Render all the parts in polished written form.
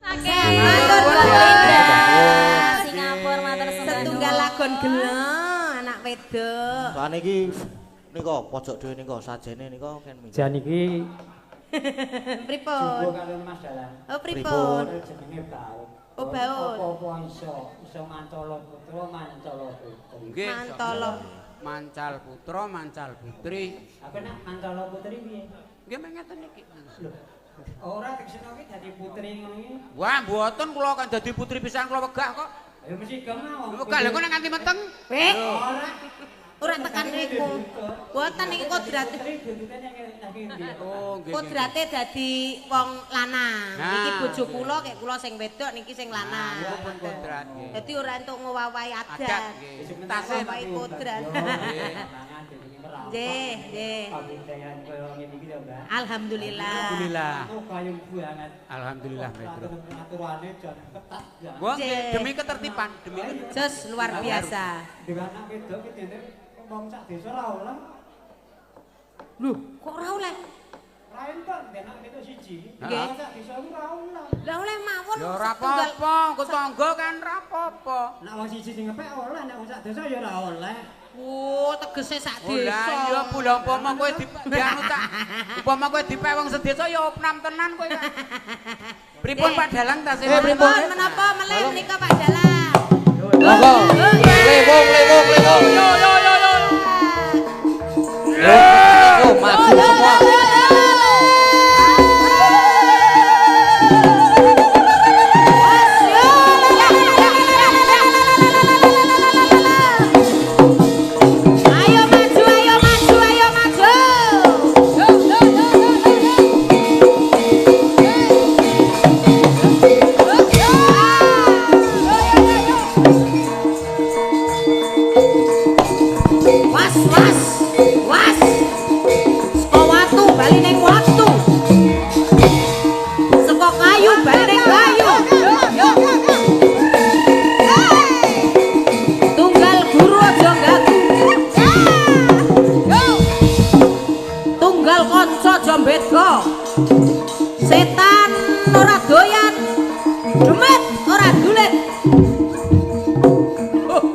Matur nuwun. Singapura matur nuwun. Setunggal lagon gelo anak wedok. Soale iki nika pojok dhewe nika sajene nika ken minggir. Jan iki Pripun? Jumbo kalian Mas Dalan. Oh pripun? Jenenge Baut. Oh Baut. Apa-apa iso mantolo putra mantolo putri. Nggih. Mantolo. Mancal putra, mancal putri. Apa nak mantolo putri piye? Nggih mengeten iki. Lho. Ora tekseno iki dadi putri ngono iki. Wah, mboten kula kan dadi putri pisan kula wegah kok. Ya mesti kemawon. Wegah lha kok nek nganti meteng. Ora. Ora tekan niku. Boten iki kodrate. Oh, nggih. Kodrate dadi wong lanang. Nah. Iki bojo kula kek kula sing wedok niki sing lanang. Niku pun kodrat nggih. Dadi ora entuk ngowawahi Adat adat. nggih. Tasih Ngowawahi kodrat. Nggih, nggih. Kabudayan koyo ngene iki lho, Mbak. Alhamdulillah. Alhamdulillah. Oh, kayung banget. Alhamdulillah, Petro. Aturane jan ketat ya. Wah, nggih, demi ketertiban, demi Jos luar biasa. Dengan anak wedok iki dene wong sak desa ora oleh. Lho, kok ora oleh? Ra entuk anak wedok siji. Nggih. Wong sak desa ora oleh. Lah oleh mawon. Ya ora setunggal. apa-apa, engko tangga kan ora apa-apa. Nek wong siji sing ngepek oleh, nek wong sak desa ya ora oleh. Oh, tegese sak Oh desa. lah ya pula umpama kowe dianu tak. Umpama kowe dipek wong sedesa ya opnam tenan kowe kan. Pripun Pak Dalang tasih? Pripun menapa melih menika Pak Dalang? Monggo. Lewung. Yo. Yo, maju semua. Ayo maju. Was. Saka watu bali ning watu. Saka kayu bali ning kayu. Tunggal guru aja gagu. Tunggal kanca aja mbeda. Setan ora doyan. Demit ora dulit. Hup.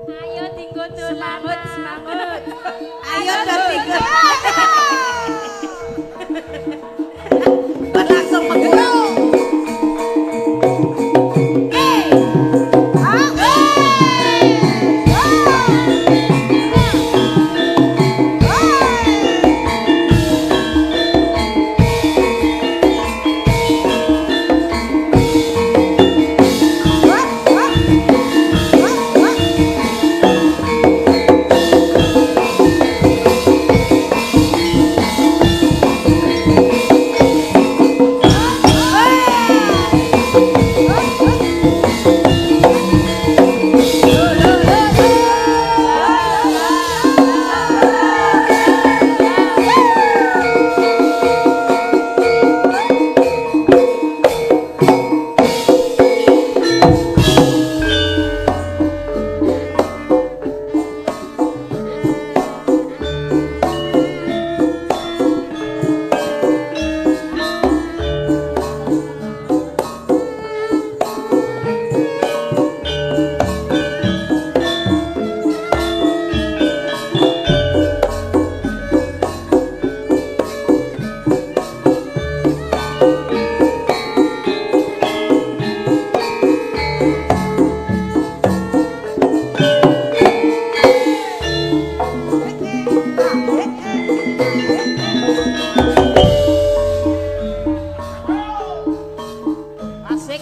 Ayo tinggo dolan. Semangat. Ayo tinggal. Langsung menggerak. Asik.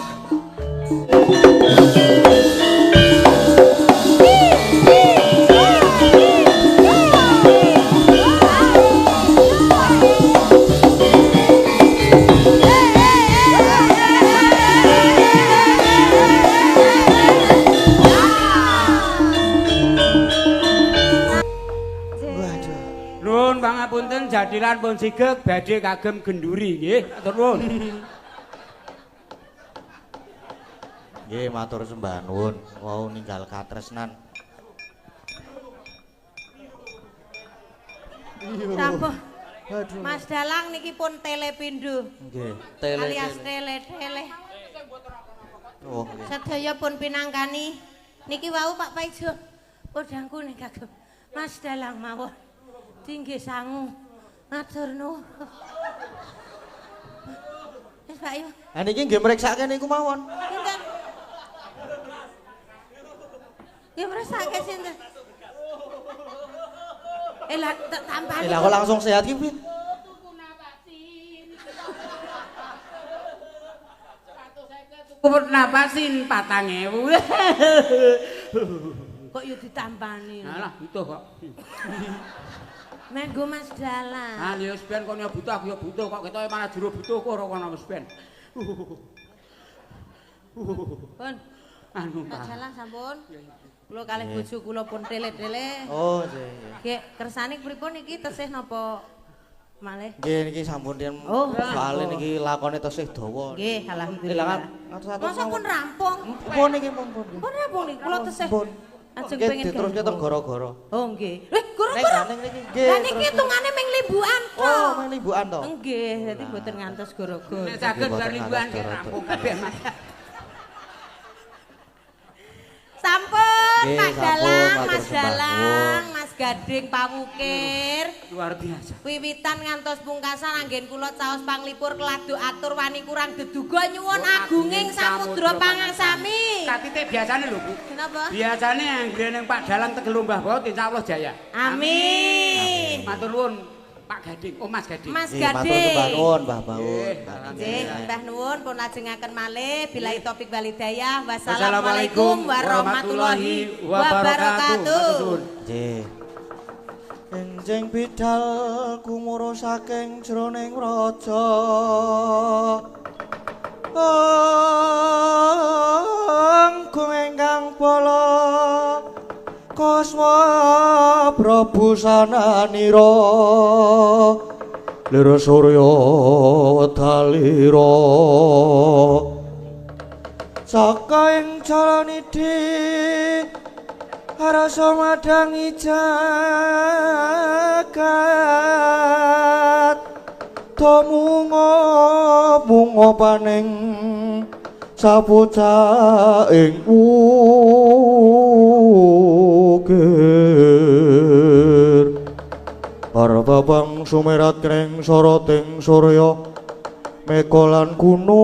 Nuwun pangapunten jadilan pun sigeg badhe kagem genduri nggih. Matur nuwun. Nggih, matur sembah nuwun. Wau ninggal katresnan. Sampun. Aduh. Mas Dalang niki pun telepindo. Nggih, Alias tele. Oh, nggih. Sedaya pun pinangkani niki wau Pak Paijo. Podangku ning kagem Mas Dalang mawon. Tinggi sangu. Matur nuwun. Wis Pak yo. Ha niki nggih mriksake niku mawon. Sinten? Ya mresake sinten? Lah tambani. Lah kok langsung sehat ki piye? Kuput napasin 4.000. Kok yo ditambani. Alah, butuh kok. Menggo Mas Dalang. Ah, ya wis ben kok ya butuh, aku ya butuh kok ketoke malah jero butuh kok ora kono wis ben. Pun. Anu, Mas Pak. Dalang sampun. Kula kalih bojo kula pun tele-tele. Oh, nggih. Nggih, kersane pripun iki tesih napa malih? Nggih niki sampun yen Oh. soalé niki lakone tesih dawa. Nggih, Lah alhamdulillah. atus-atus. Masa pun rampung. Pun niki pun. Pun rampung nih, kula tesih. Pun. Ajeng Nggih pengen diteruske teng gara-gara. Oh nggih. Gara-gara. Nek ning niki nggih. Lah niki hitungane ming limbukan Oh, kok. mung libukan to. Nggih, dadi mboten ngantos gara-gara. Nek saged bar mingguan ki rampung kabeh, Mas. Sampun, Nggih, Pak sampun, Dalang, matur Mas sembah Dalang, nuwun. Mas Gading Pawukir. Luar biasa. Wiwitan ngantos pungkasan anggen kula caos panglipur keladu atur wani kurang deduga nyuwun Oh, agunging samudra pangangsami. Katite biasane lho, Bu. Kenapa? Biasane anggere ning Pak Dalang tegel Mbah Baut insyaallah jaya. Amin. Matur nuwun Pak Gading, oh Mas Gading. Mas Nggih, matur Gading. sembah nuwun, Mbah Baun. Nggih, Mbah nuwun pun lajengaken malih billahi taufik walhidayah. Wassalamualaikum Wassalamualaikum warahmatullahi wabarakatuh. Nggih. Enjing bidal kumuro saking jroning raja. Anggung ingkang bala Kaswa Prabu sananira Lira Surya Wedalira Saka ing Jalanidi Rasa madangi jagat Mungo paning sapuca ing ukir Para babang sumerat kring soroting surya Mekolan gunung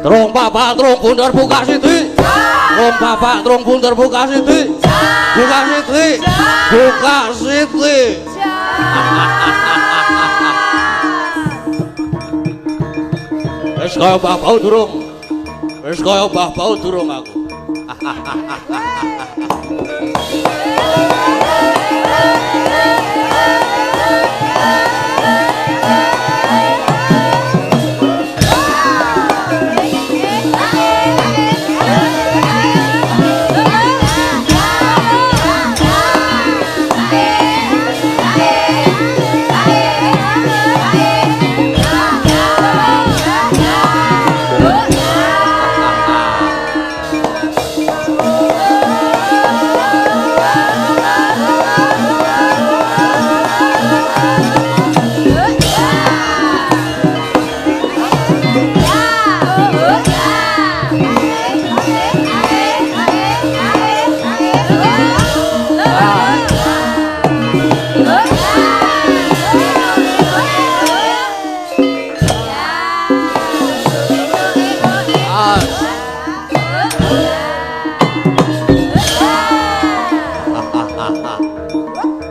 Trung Bapak Trung Bundar buka siti. Trung Bapak Trung Bundar buka siti. Buka siti. Buka siti. Wis kaya Mbah Bau durung. Wis kaya Mbah Bau durung aku.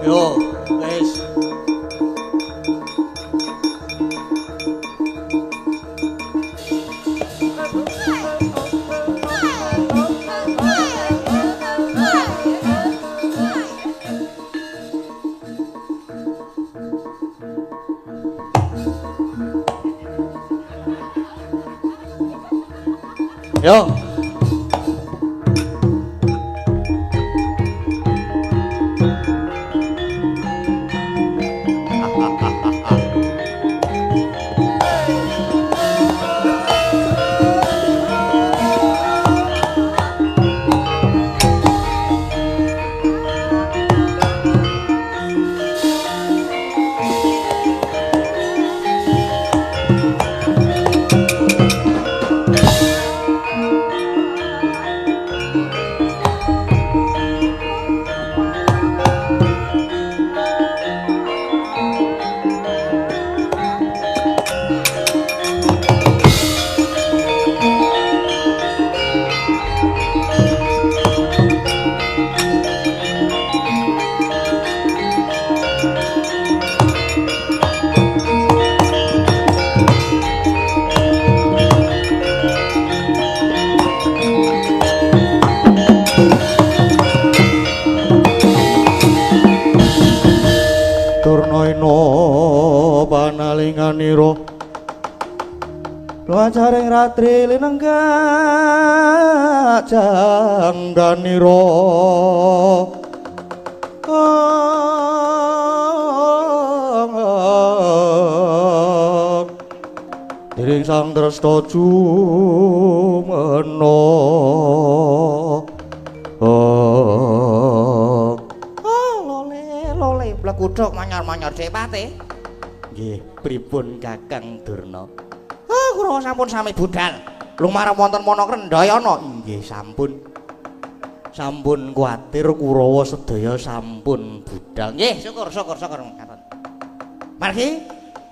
Yo, wis. Yo. Panalinganiro Luacaring ratri linenggak jangganiro Diring sang dresta jumena lole blekudhok manyar-manyar Depate. Nggih, pripun Kakang Durna? Kula sampun sami budal. Lumarang wonten Mana Krendayana. Nggih, sampun. Sampun kuwatir Kurawa sedaya sampun budal. Nggih, syukur. Ngaten. Margi,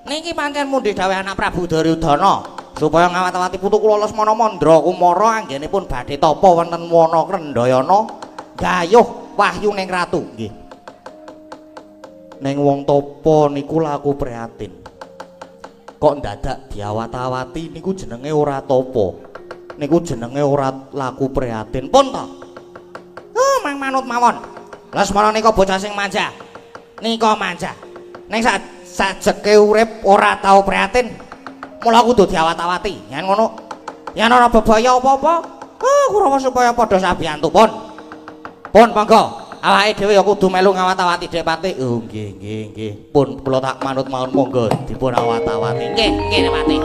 niki pancen mundhih dawuh anak Prabu Duryudana. supaya ngawat-awati putu kula Lesmana Mandra Kumara anggenipun badhe tapa wonten wana Krendayana gayuh wahyu ning ratu nggih. Ning wong tapa niku laku prihatin. Kok ndadak diawat-awati niku jenenge ora tapa. Niku jenenge ora laku prihatin. Pun to. Mang manut mawon. Lesmana nika bocah sing manja. Nika manja. Ning sajeke urip ora tau prihatin. Mula kudu diawat-awati. Yen ngono, yen ora bebaya apa-apa, Kurawa supaya padha sabiyantu pun. Pun monggo. Awake dhewe ya kudu melu ngawat-awati Dek Pati. Oh nggih, nggih, nggih. Pun kula tak manut mawon monggo dipun awat-awati. Nggih, nggih Dek Pati.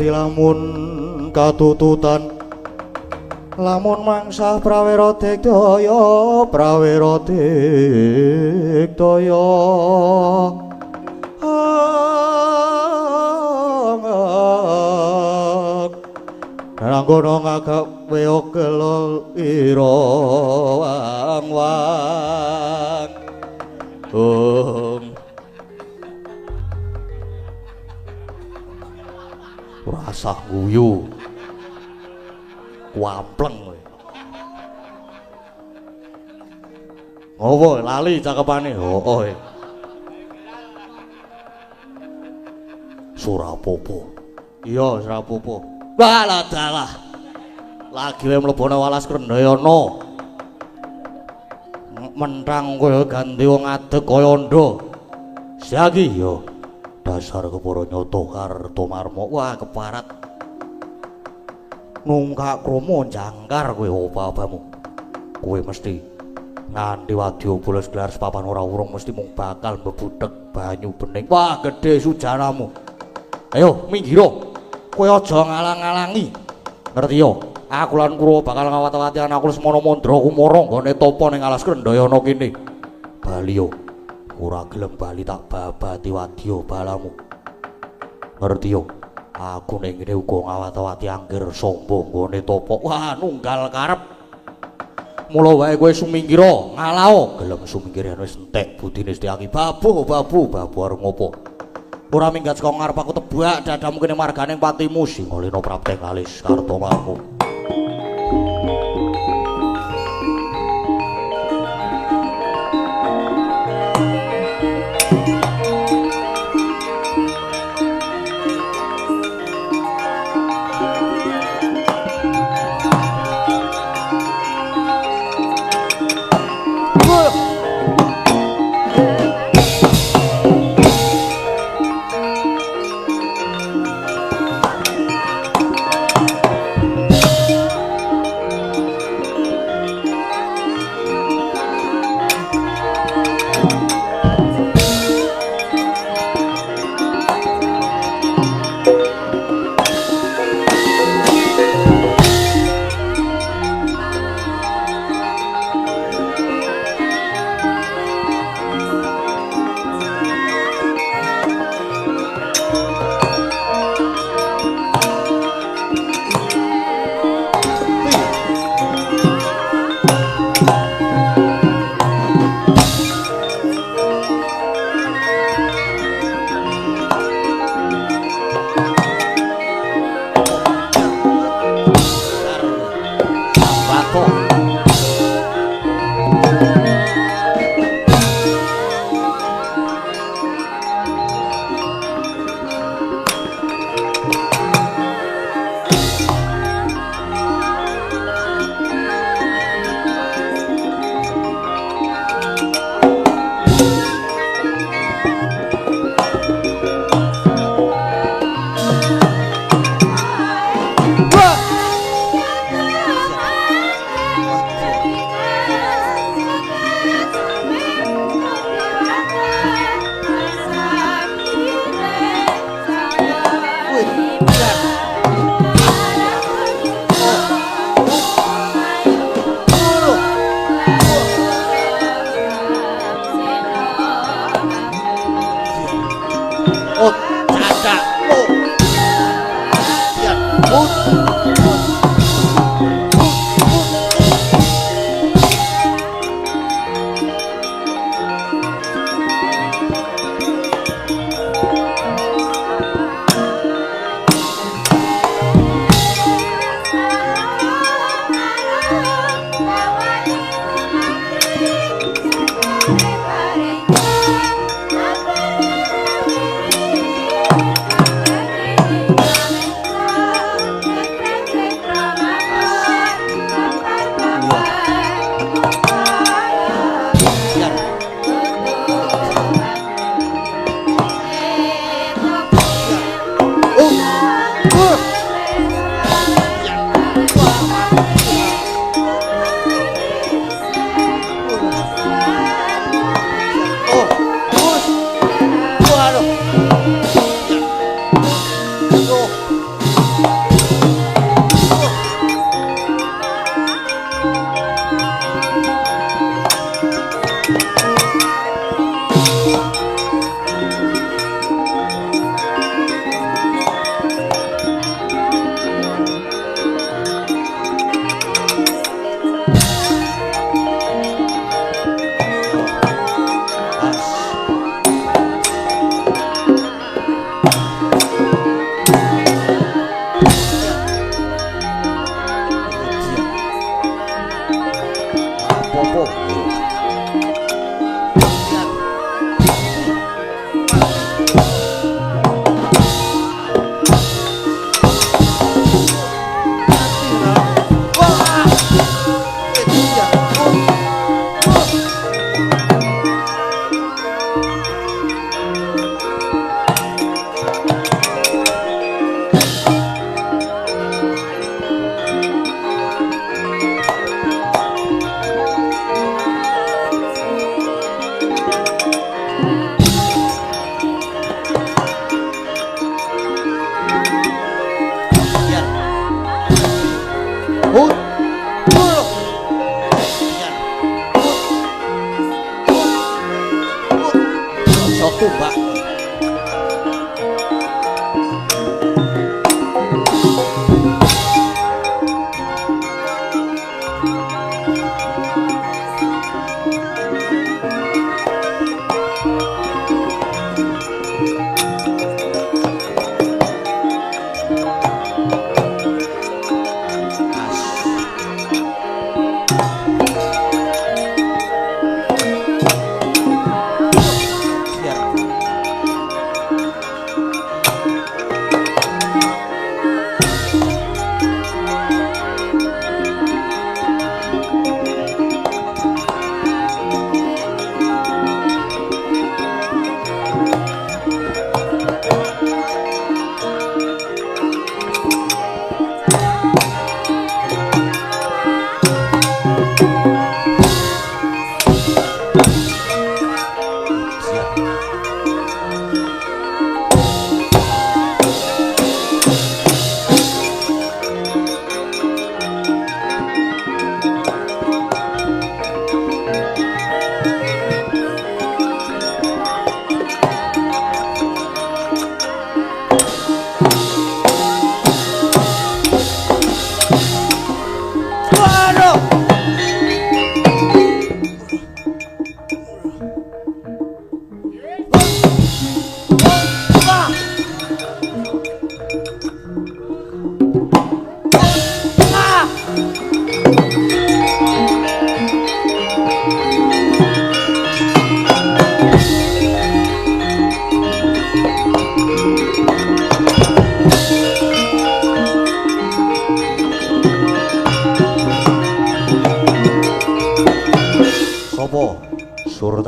Lamun katututan lamun mangsah prawira digdaya nanggono ngagawe kelol ira wang-wang rasa guyu kuampleng kowe. Ngopo lali cakepane? Hooh. Surapopo. Iya, Surapopo. Walah dalah. Lagi wae mlebone Walas Krendayana. Mentrang kowe ganti wong adeg kaya ndha. Siagi yo. Dasar kepara nyoto Kartomarma. Wah keparat nungkak kromo jangkar kowe apa-apamu. Kowe mesti nganti wadya bolos gelar papan ora urung mesti mung bakal mbebudhek banyu bening. Wah gedhe sujanamu. Ayo minggira. Kowe aja ngalang-alangi. Ngerti yo? Aku lan Kurawa bakal ngawat-awati anakku Lesmana Mandra Kumara nggone tapa ning Alas Krendayana kene. Bali yo. Ora gelem bali tak babati wadya balamu. Ngerti yo? Aku ning ngene uga ngawat-awati angger sombong nggone topo. Wah, nunggal karep. Mula wae kowe sumingkira, ngalao. Gelem sumingkir wis entek budine Setyaki. Babu arep ngopo? Ora minggat saka ngarep aku tebak dadamu kene marganing patimu Singalena Prapteng alis Kartomarma.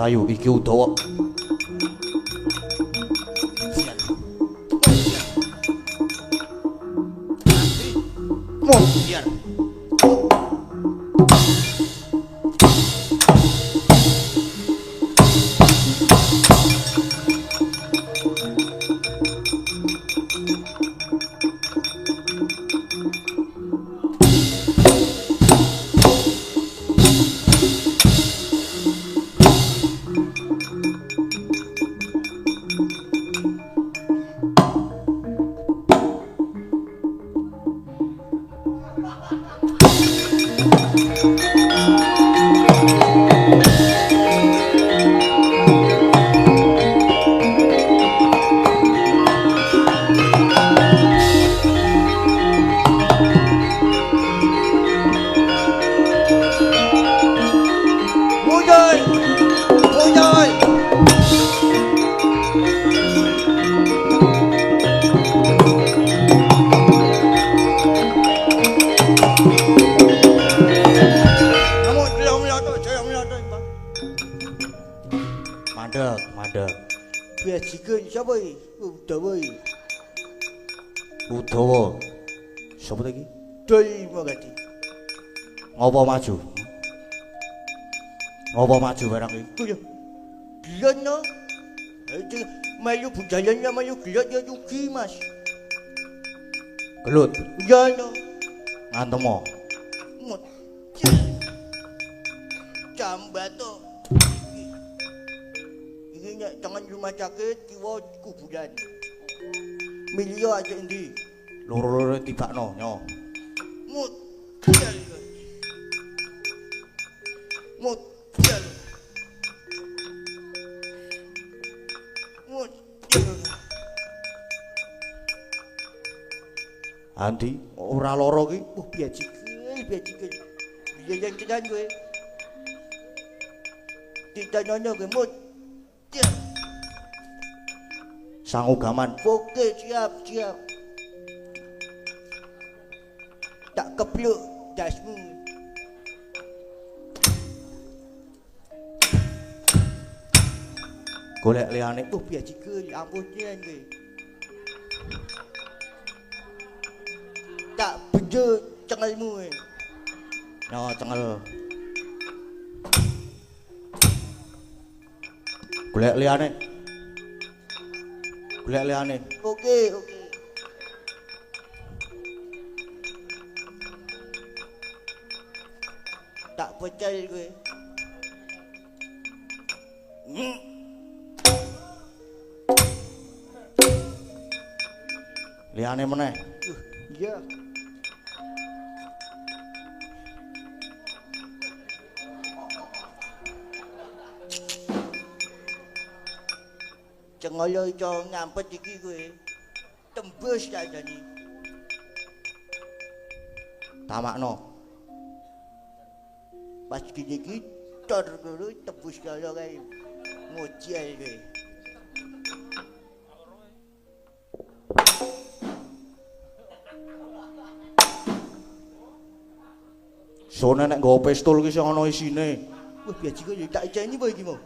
Ayo iki Udawa. Mau biar. Mandek. Biajikan siapa ini? Udawa ini. Udawa. Siapa lagi? Doi Magadi. Ngopo maju? Ngopo maju barang iki? Kuya. Gilan no. Itu mayu budayannya mayu gilat ya yugi mas. Gelut. Ya no. Ngantemo. Mut. Cambato. Ini tangan rumah sakit kiwa kuburan. Milio aja endi. Loro-loro tibakno nyo. Mut. Mut. Mut. Andi ora loro ki. Biajikan. Dia yang tenan gue. Ditanya gue mut. Sangu gaman. Oke, siap. Tak kepluk dasmu. Golek liyane. Biajikan, ampun jen gue. Tak bejo cengelmu gue. Nyo cengel. Golek liyane. Oke. Tak percaya gue. Liyane meneh. Iya. Cengolo iso ngampet iki kowe. Tembus tak jani. Tamakno. Pas gini tor dulu tembus kalo kae. Mojel kowe. Sone nek nggawa pistol ki sing ana isine. Wah biaji kok tak ijeni apa iki mau?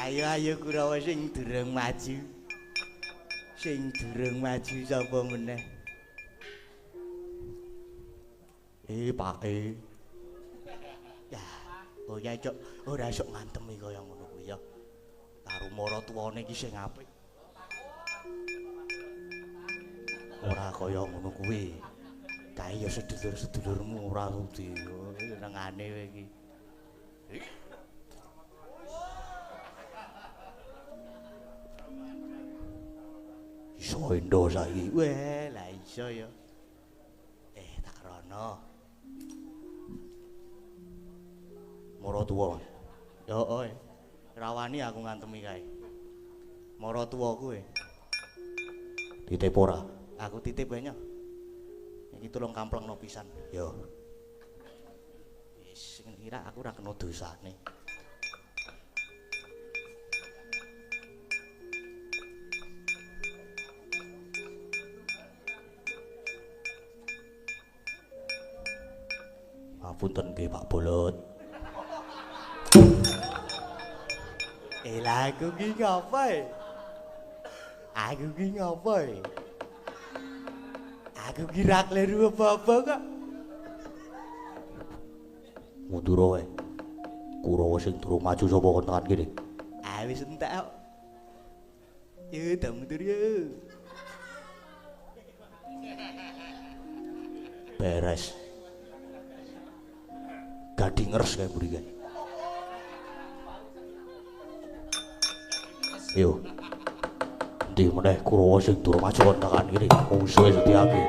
Ayo Kurawa sing durung maju. Sapa meneh? Pak Ya, oh ya cok, ora sok ngantemi kaya ngono kuwi ya. Karo maratuwane iki sing apik. ora kaya ngono kuwi. Kae ya sedulur-sedulurmu ora sudi. Nengane kowe iki. Iso endo saiki. Weh, lah iso ya. Tak rono. Mara tuwa. Yo oi. Rawani aku ngantemi kae. Mara tuwa kowe. Titip ora? Aku titip wae nyo. Iki tulung kamplengno pisan. Yo. Wis kira aku ora kena dosane. Ngapunten nggih Pak Bolot. Lah aku ki ngapae? Aku ki ngapae? Aku ki ra kleru apa-apa kok. Mundur wae. Kurawa sing durung maju sapa kon tekan kene. Wis entek kok. Yo tak mundur yo. Beres. Gadingers kae mriki. Yo. Ndi meneh Kurawa sing durung maju kon tekan kene. Mungsuhe Setyaki.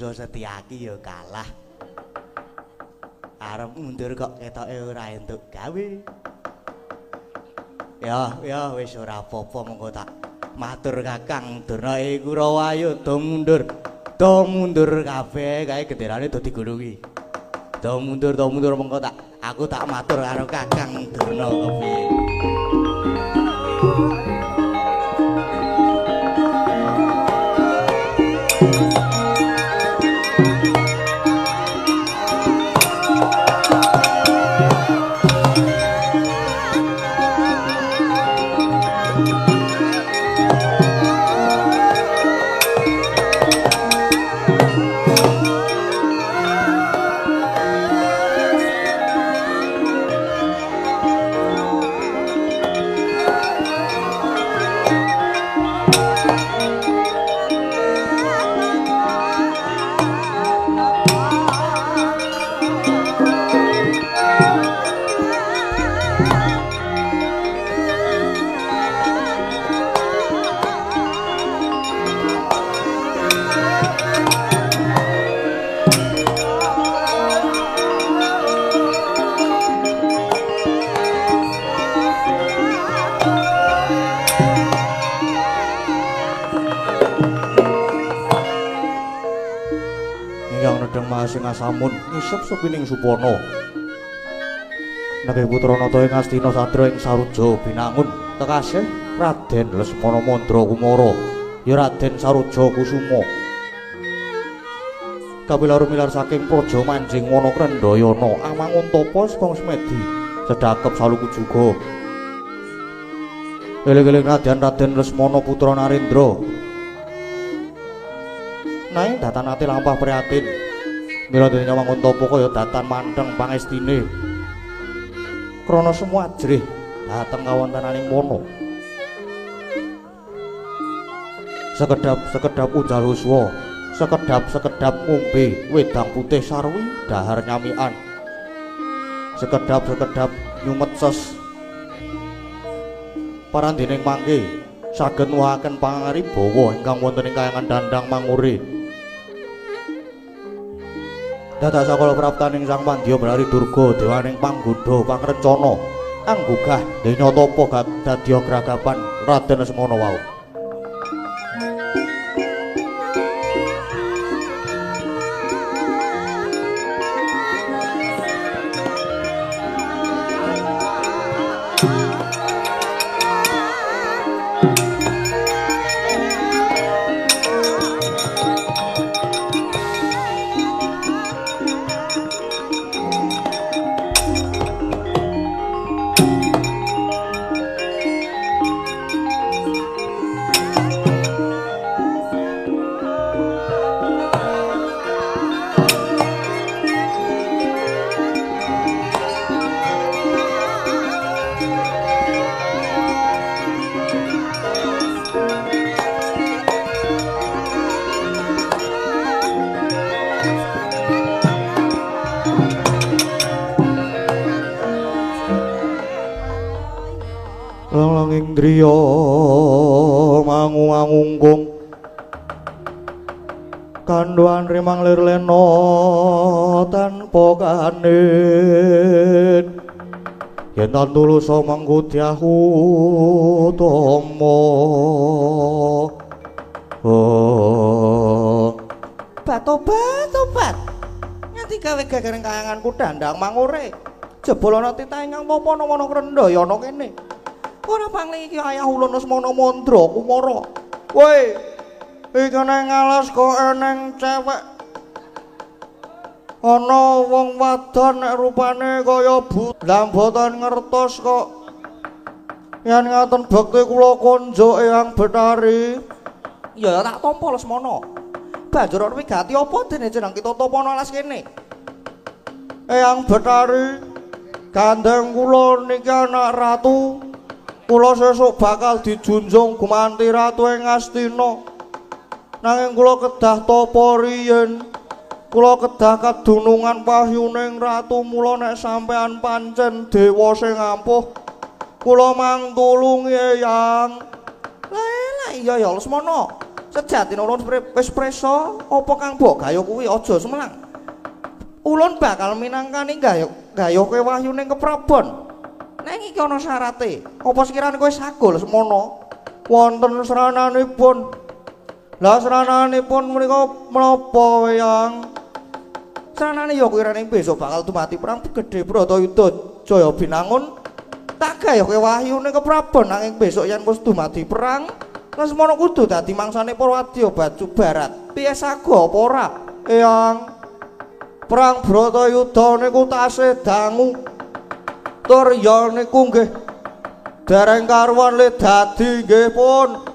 Setyaki ya kalah. Arep mundur kok ketoke ora entuk gawe. Ya wis ora apa-apa monggo tak matur Kakang Durna Kurawa ayo do mundur. Do mundur kabeh kae genderane do digulungi. Do mundur monggo aku tak matur karo Kakang Durna kepiye. Sing asamun ngisep sepining Supana. Nggih putra nata ing Astina Sadra ing Saruja binangun tekasih Raden Lesmana Mandra Kumara ya Raden Saruja Kusuma. Kapilar milar saking praja manjing wana Krendayana amangun tapa Sepang Semedi sedakep saluku juga. Eling-eling Raden Lesmana putra Narendra. Nanging datan ati lampah prihatin. Mila dene mangun tapa kaya datan manteng pangestine. Krana semua ajrih dhateng kawontenaning wana. Sekedap ujal uswa, sekedap ngombe wedang putih sarwi dahar nyamikan. Sekedap nyumet ses. Parandening mangke saged nuwuhaken pangaribawa ingkang wonten ing kayangan Dandang Mangure. Dadak sakala praptaning Sang Pandya Brari Durga dewaning panggodha pangrencana anggugah denya tapa dadya gragapan Raden Lesmana wau. Langing driya mangu-angungkung Kanduan rimang lir leno tanpa kanit yen tan tulus mangkudyahu tomo Tobat nganti gawe gagareng kayanganku dandang mangure jebul ana titah ingkang tapa ana krendaya ana kene ora pangling iki ayah ulun Lesmana Mandra Kumara woi iki nang ngalas kok eneng cewek ana wong wadon nek rupane kaya bulan boten ngertos kok yen ngaten bekti kula konjuk Eyang Betari ya tak tampa Lesmana banjur ana wigati apa dene jeneng kita tapana alas kene Eyang Betari gandeng kula niki anak ratu kula sesuk bakal dijunjung gumanti ratu ing Astina nanging kula kedah tapa riyen kula kedah kadunungan wahyuning ratu mula nek sampean pancen dewa sing ampuh kula mangtulungi Eyang lah iya ya Lesmana sejatine ulun wis presa apa kang mbok gayuh kuwi aja semelang ulun bakal minangkani gayuhke wahyuning keprabon nang iki ana syarate apa sekirane kowe sagol Lesmana wonten srananipun lah srananipun menika menapa Eyang sranane ya kuwi rene besok bakal dumati perang gedhe Bratayuda Jaya Binangun tak gayuhke wahyuning keprabon nanging besok yen wis dumati perang Lesmana kudu dadi mangsane para wadya baju barat. Piye sago apa ora? Eyang. Perang Bratayuda niku tasih dangu. Tur ya niku nggih dereng karuan le dadi nggih pun.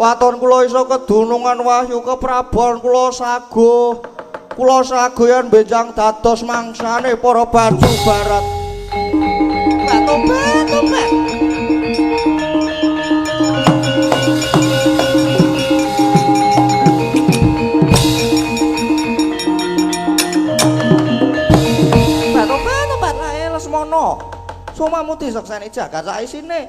Waton kula iso kedunungan wahyu keprabon kula sago. Kula sago yen benjang dados mangsane para baju barat. Tobat. Lesmana sumamu disekseni jagat sak isine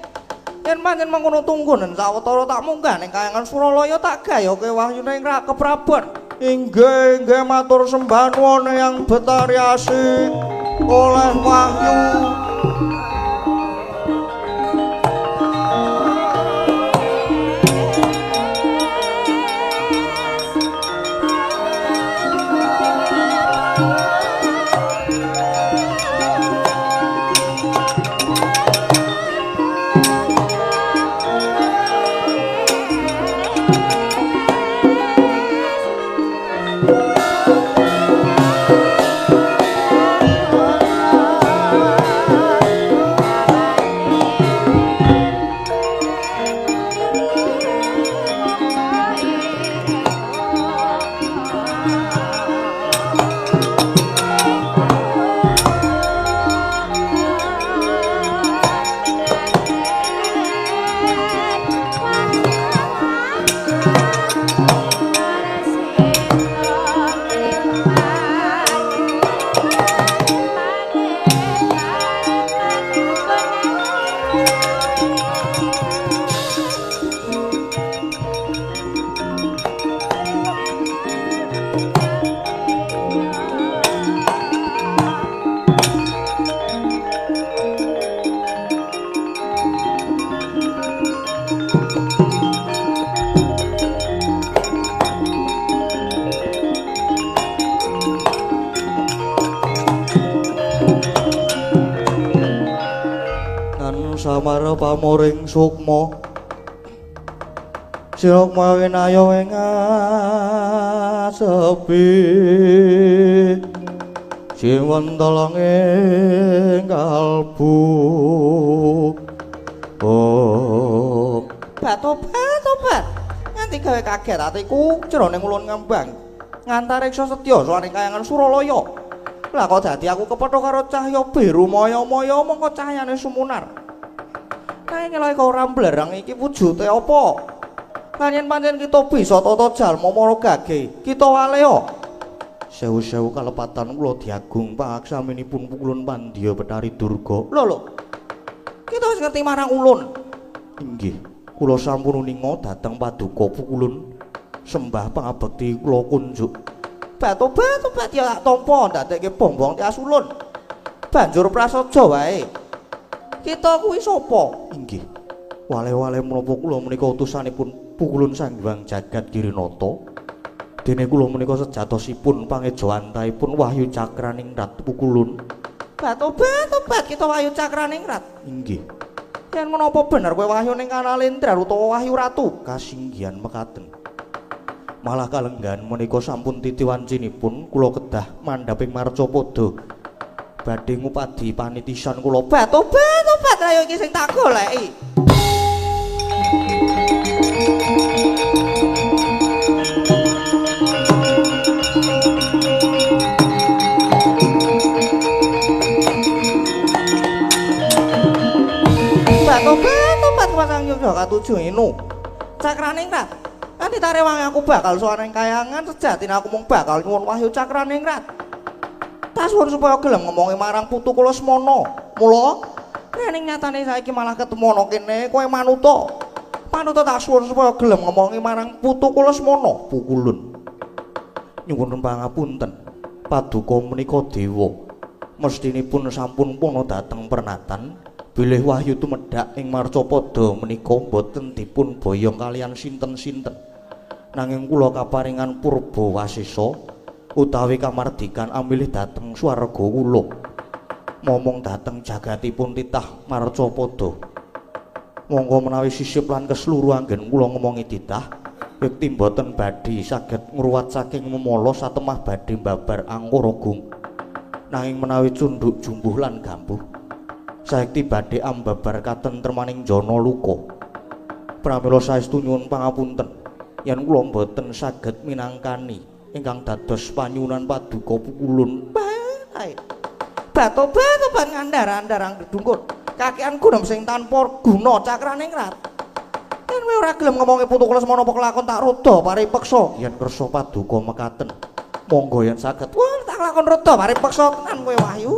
yen pancen mengkono tunggunen sawetara tak munggah ning kayangan Suralaya tak gayuhke wahyuning keprabon inggih matur sembah nuwun Eyang Betari Asih oleh wahyu samara pamoring sukma sira winaya ing sepi sing wonten ing kalbu tobat nganti gawe kaget atiku jroning ulun ngembang ngantariksa setya saking kayangan Suralaya lah kok dadi aku kepethuk karo cahya biru maya-maya mongko cahyane sumunar nanging lek ora mblerang iki wujude apa pancen kita bisa tata jalma mara gage kita waleo sewu-sewu kalepatan kula diagung paksaminipun pukulun Pandya Betari Durga lho kita wis ngerti marang ulun inggih kula sampun uninga dhateng paduka pukulun Sembah pangabekti kula kunjuk. Batu-batu ya tak tampa ndadekke bombong Tias Ulun. Banjur prasaja wae. Kita kuwi sapa? Inggih. Wale-wale menapa kula menika utusanipun Pukulun Sang Hyang Jagat Girinata. Dene kula menika sejatosipun pangejawantahipun Wahyu Cakraningrat Pukulun. Batu-batu kita Wahyu Cakraningrat. Inggih. Yen menapa bener kowe wahyu ning Kanalendra utawa Wahyu Ratu? Kasinggihan mekaten. Malah kalenggan menika sampun titiwancinipun kula kedah mandhaping Marcapada badhe ngupadi panitisan kula. Batu-batu ayo iki sing tak goleki. Batu-batu pasang Yogya katuju inu. Cakraningrat. Nanti tarewang aku bakal sowan ing kayangan sejatine aku mung bakal nyuwun Wahyu Cakraningrat. Tak suwun supaya gelem ngomongi marang putu kula Semana. Mula rening nyatane saiki malah ketemu ana kene kowe manuta. Manuta tak suwun supaya gelem ngomongi marang putu kula Semana Pukulun. Nyuwun pangapunten. Paduka menika dewa. Mestinipun sampun puna dhateng pernatan. Bilih wahyu tumedhak ing Marcapada menika boten dipun boyong kalian sinten-sinten. Nanging kula kaparingan purba wasesa utawi kamardikan amilih dhateng swarga kula. Momong dhateng jagatipun titah Marcapada. Monggo menawi sisip lan kesluru anggen kula ngomongi titah, yekti boten badhe saged ngruwat saking memala satemah badhe mbabar angkara gung. Nanging menawi cundhuk jumbuh lan gambuh saekti badhe ambabar katentremaning jana luka. Pramila saestu nyuwun pangapunten yen kula boten saged minangkani ingkang dados panyuwunan Paduka Pukulun. Bae. Batu-batu ban ngandar-andarang gedungkut. Kakean gunem sing tanpa guna Cakraningrat. Yen kowe ora gelem ngomongi putu kula Semana apa kelakon tak rada paripeksa. Yen kersa Paduka mekaten, monggo yen saged. Wah, tak lakon rada paripeksa tenan kowe Wahyu.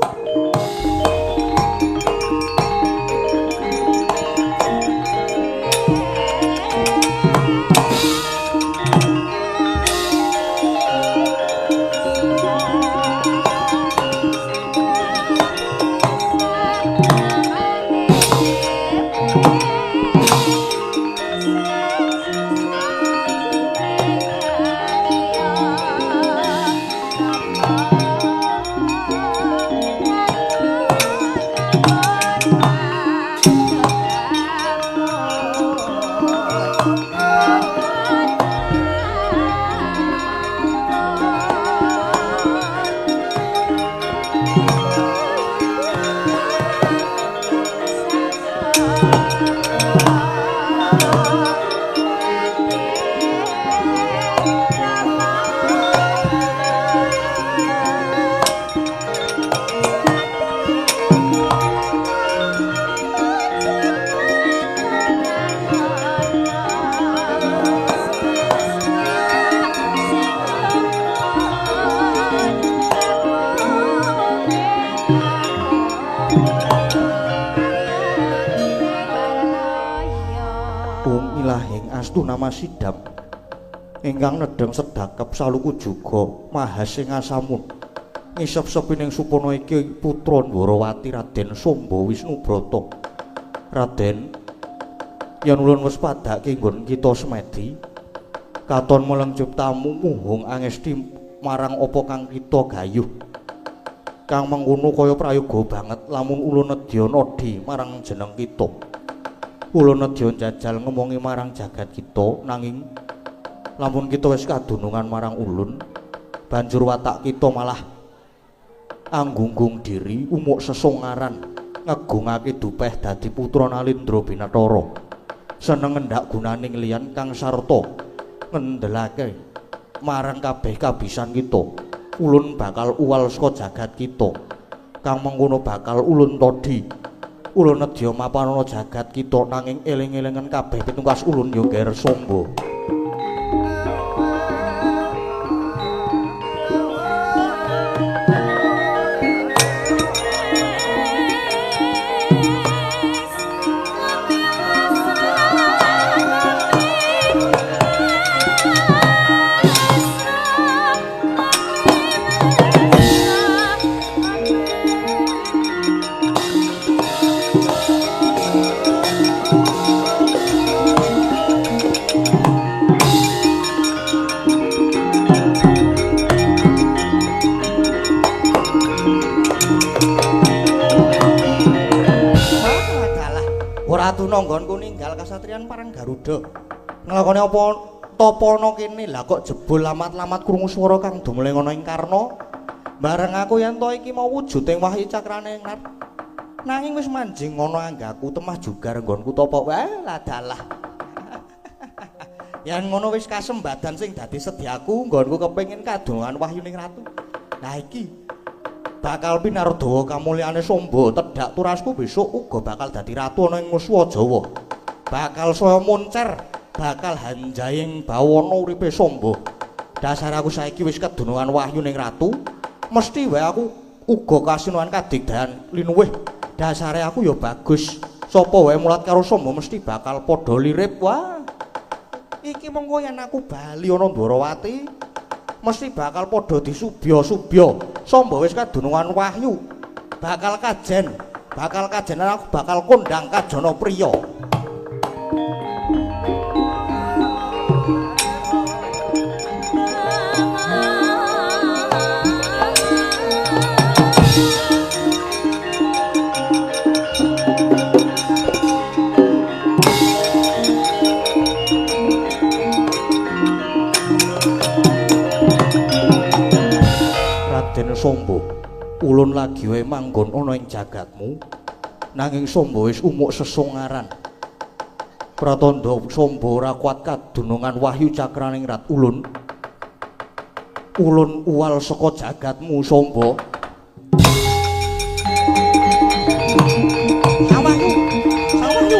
Nama Sidam ingkang nedheng sedakep saluku juga Mahasing Asamun ngisep-sepining supana iki putra Ndwarawati Raden Samba Wisnubrata. Raden, yen ulun wis padhake nggon kita semedi katon melengcup tamu muhung angesti marang apa kang kita gayuh kang mengkono kaya prayoga banget lamun ulun nedya nadi marang jeneng kita. Ulun nedya njajal ngomongi marang jagat kita, nanging lamun kita wis kadunungan marang ulun, banjur watak kita malah anggunggung diri umuk sesongaran ngegungake dupeh dadi putra Nalindra Binathara. Seneng ngendak gunaning liyan kang sarta ngendelake marang kabeh kabisan kita. Ulun bakal uwal saka jagat kita, kang mengkono bakal ulun todi. Ulun nedya mapanana jagat kita nanging eling-elingan kabeh pitungkas ulun ya ngger samba. Adalah ora tuna nggonku ninggal kasatriyan Parang Garuda. Nglakoni apa tapana kene lah kok jebul lamat-lamat krungu swara kang dumele ana ing Karna. Bareng aku yen to iki mau wujuding Wahyu Cakrane Ngat. Nanging wis manjing ngono anggaku temah jugar nggonku tapa wae ladalah. Yen ngono wis kasembadan sing dadi sedyaku nggonku kepengin kadongan wahyuning ratu. Nah iki bakal pinardawa kamulyane Samba tedhak turasku besok uga bakal dadi ratu ana ing Nuswa Jawa. Bakal saya moncer, bakal hanjaying bawana uripe Samba. Dasar aku saiki wis kedunungan wahyuning ratu, mesti wae aku uga kasinuhan kadigdayan linuwih. Dasare aku ya bagus. Sapa wae mulat karo Samba mesti bakal padha lirip. Wah. Iki mengko yen aku bali ana Ndwarawati, mesti bakal padha disubya-subya. Samba wis kadunungan wahyu. Bakal kajen aku bakal kondang Kajana Priya. Raden Samba, ulun lagi wae manggon ana ing jagatmu, nanging Samba wis umuk sesongaran. Pratandha Samba ora kuat kadunungan Wahyu Cakraning Rat ulun. Ulun uwal saka jagatmu Samba. Sawahyu, sawahyu.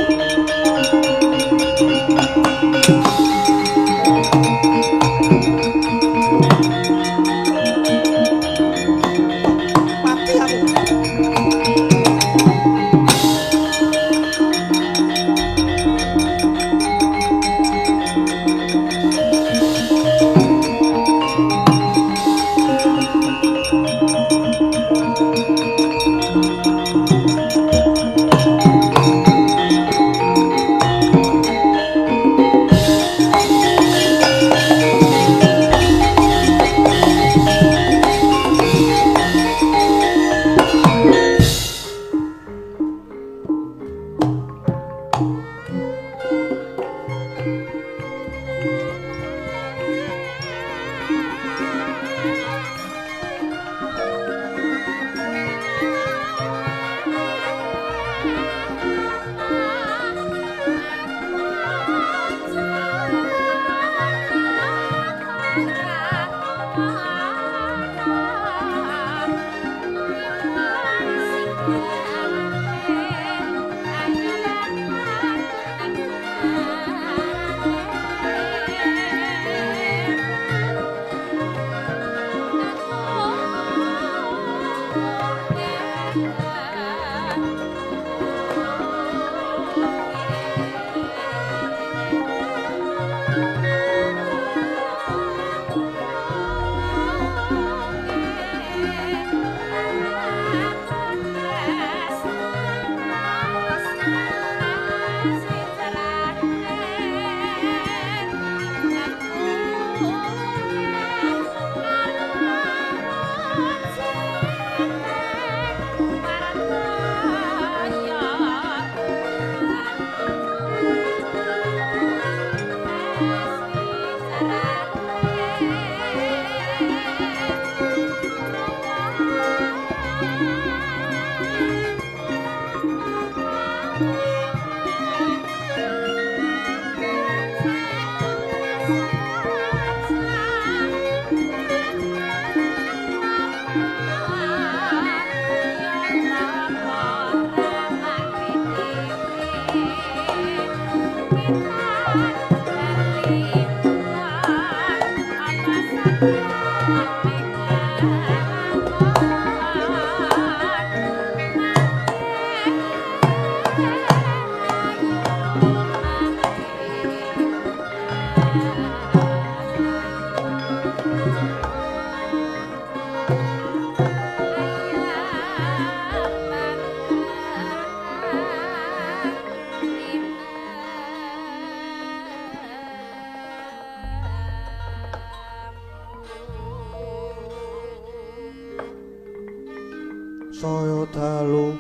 saya dalu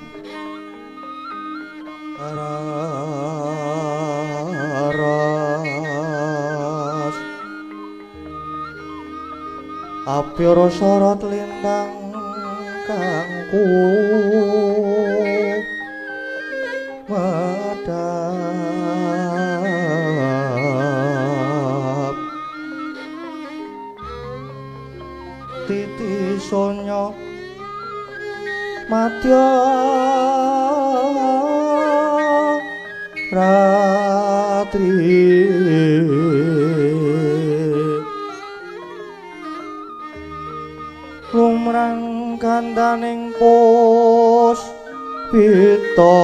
aras apyara sorot lintang kangku madhap titi sonya madya ratri lumrang kandaning pos pita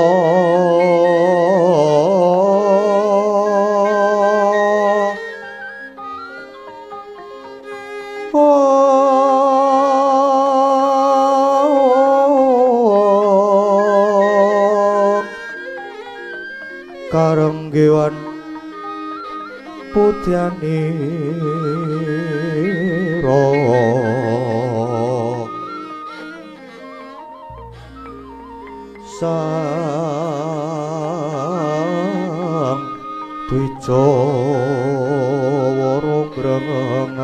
karenggewan putyanira sang Wijawara grengeng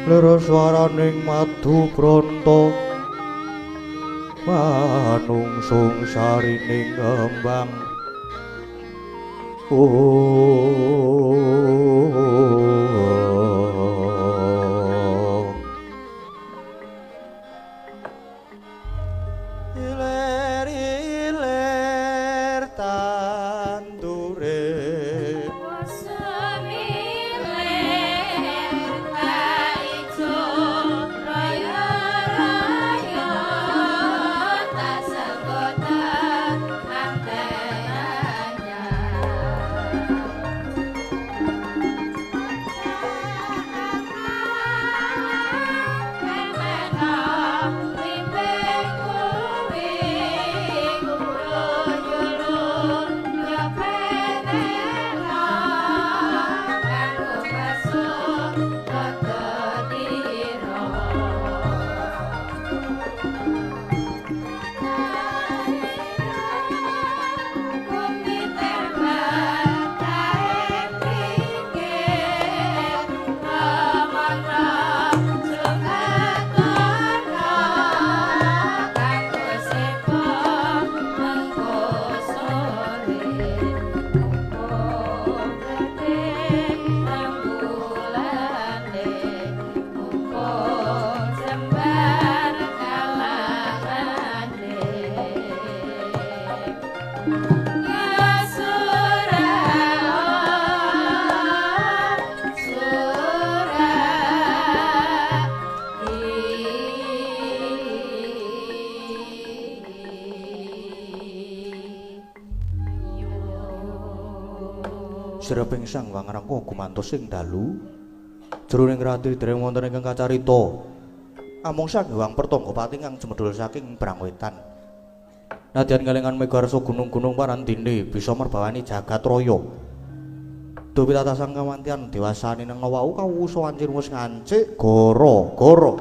lera swaraning madu branta manungsung sarining kembang iler-iler tandure Sireping sang wangrangka gumantos ing dalu jroning rati dereng wonten ingkang kacarita amung sanggewang Pertanggapati kang jemedhul saking Brangwetan nadyan kelingan megarsa gunung-gunung parandene bisa merbawani jagat raya duwi tatasang kamantian dewasani nang wau kawusa wancir wis ngancik gara-gara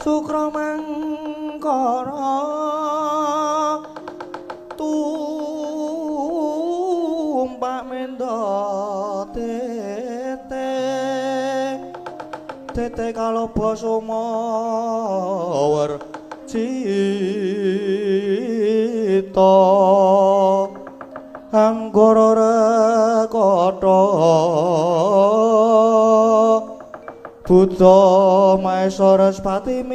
Sukramangkara tumpak menda tete kaloba sumawer cita anggara rekata Buddha Maesa Respati mintuna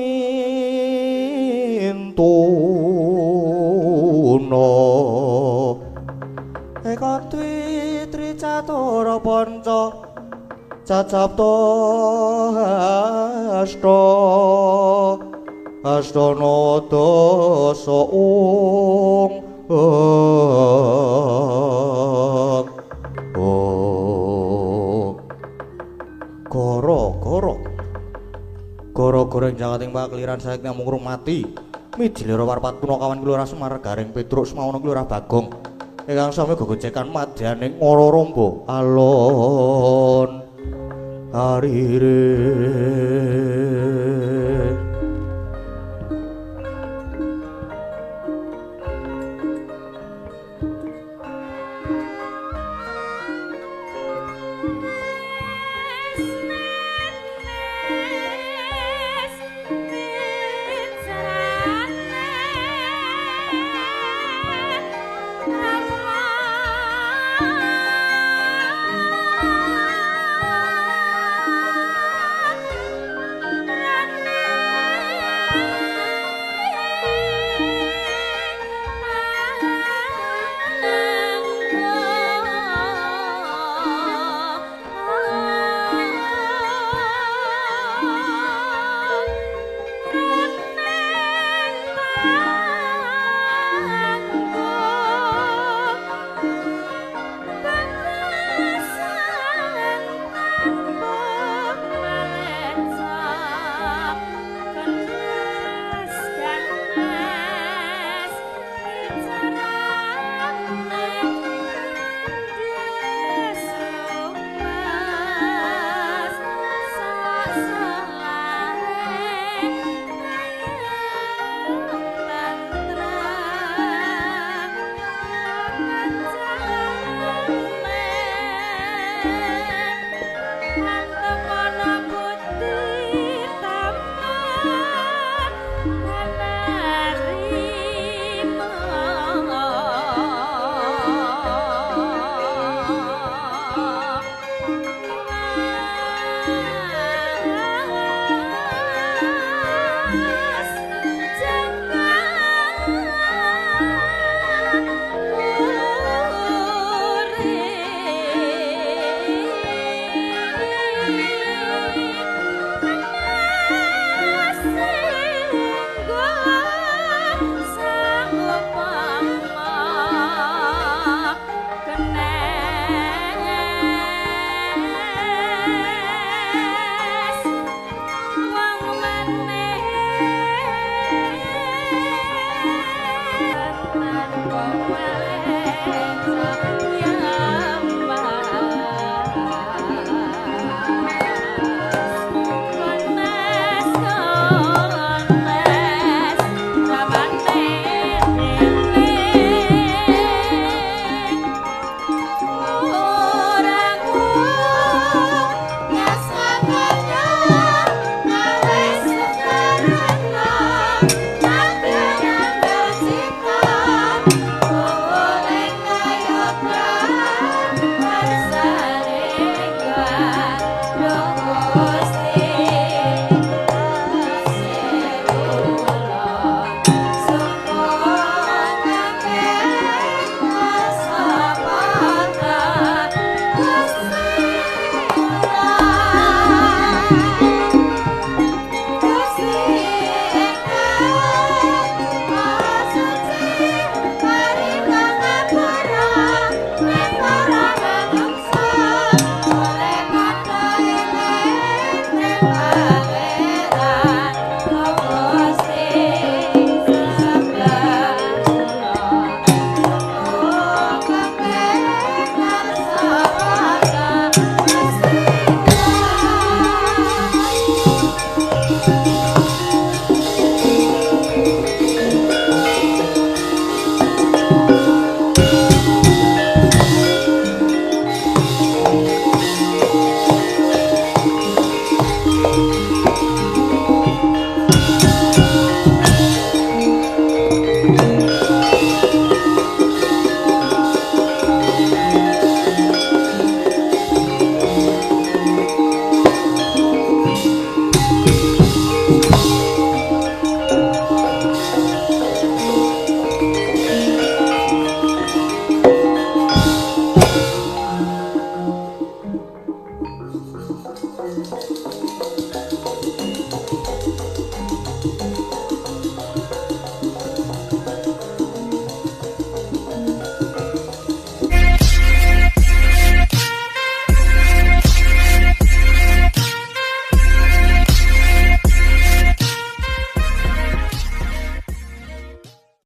eka dwi tricatura panca cacapta astana dasa Goro goreng jagating pakliran saik namung mati mijilira warpat puna kawan kelurah Semar Garing Petruk semauna kelurah Bagong ingkang sami gegojekan madyaning ora rombo alon arire